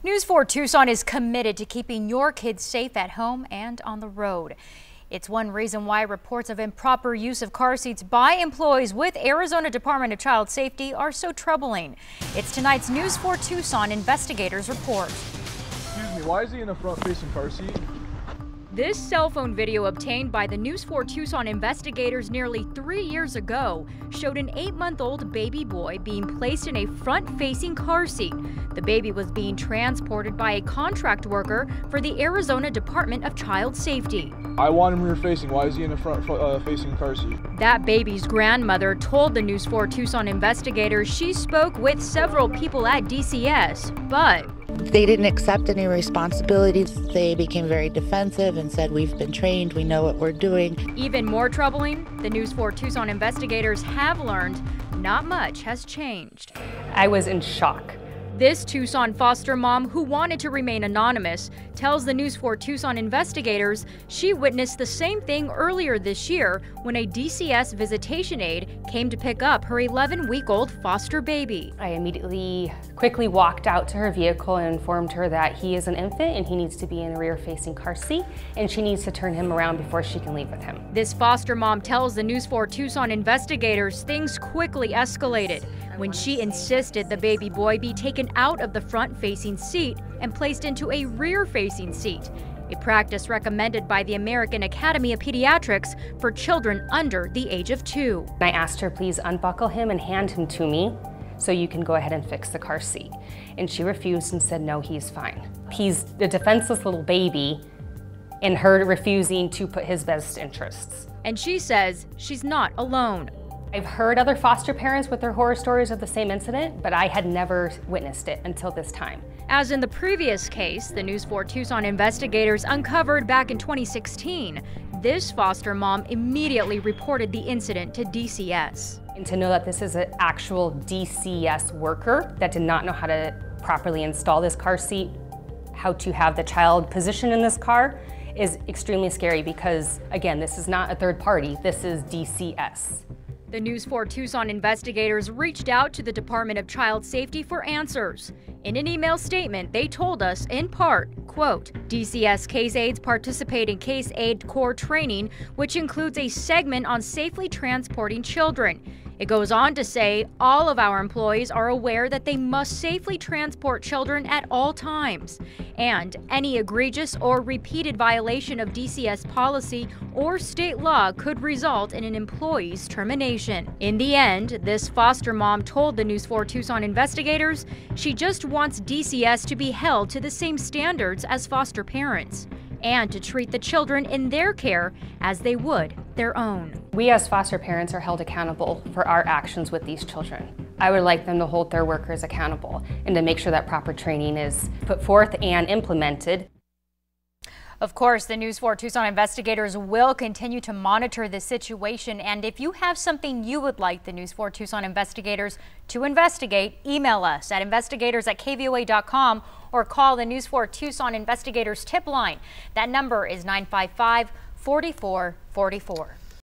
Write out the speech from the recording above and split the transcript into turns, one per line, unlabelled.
News 4 Tucson is committed to keeping your kids safe at home and on the road. It's one reason why reports of improper use of car seats by employees with Arizona Department of Child Safety are so troubling. It's tonight's News 4 Tucson investigators report.
Excuse me, why is he in a front-facing car seat?
This cell phone video obtained by the News 4 Tucson investigators nearly 3 years ago showed an 8-month-old baby boy being placed in a front-facing car seat. The baby was being transported by a contract worker for the Arizona Department of Child Safety.
I want him rear-facing. Why is he in a front-facing car seat?
That baby's grandmother told the News 4 Tucson investigators she spoke with several people at DCS, but
they didn't accept any responsibilities. They became very defensive and said, "We've been trained, we know what we're doing."
Even more troubling, the News 4 Tucson investigators have learned not much has changed.
I was in shock.
This Tucson foster mom, who wanted to remain anonymous, tells the News 4 Tucson investigators she witnessed the same thing earlier this year when a DCS visitation aide came to pick up her 11-week-old foster baby.
I immediately quickly walked out to her vehicle and informed her that he is an infant and he needs to be in a rear-facing car seat, and she needs to turn him around before she can leave with him.
This foster mom tells the News 4 Tucson investigators things quickly escalated when she insisted the baby boy be taken out of the front-facing seat and placed into a rear-facing seat, a practice recommended by the American Academy of Pediatrics for children under the age of 2.
I asked her, please unbuckle him and hand him to me so you can go ahead and fix the car seat. And she refused and said, no, he's fine. He's a defenseless little baby, and her refusing to put his best interests.
And she says she's not alone.
I've heard other foster parents with their horror stories of the same incident, but I had never witnessed it until this time.
As in the previous case, the News 4 Tucson investigators uncovered back in 2016, this foster mom immediately reported the incident to DCS.
And to know that this is an actual DCS worker that did not know how to properly install this car seat, how to have the child positioned in this car, is extremely scary because, again, this is not a third party, this is DCS.
The News 4 Tucson investigators reached out to the Department of Child Safety for answers. In an email statement, they told us, in part, quote, DCS case aides participate in case aid corps training, which includes a segment on safely transporting children. It goes on to say all of our employees are aware that they must safely transport children at all times, and any egregious or repeated violation of DCS policy or state law could result in an employee's termination. In the end, this foster mom told the News 4 Tucson investigators she just wants DCS to be held to the same standards as foster parents, and to treat the children in their care as they would their own.
We as foster parents are held accountable for our actions with these children. I would like them to hold their workers accountable and to make sure that proper training is put forth and implemented.
Of course, the News 4 Tucson investigators will continue to monitor this situation, and if you have something you would like the News 4 Tucson investigators to investigate, email us at investigators@kvoa.com or call the News 4 Tucson investigators tip line. That number is 955-4444.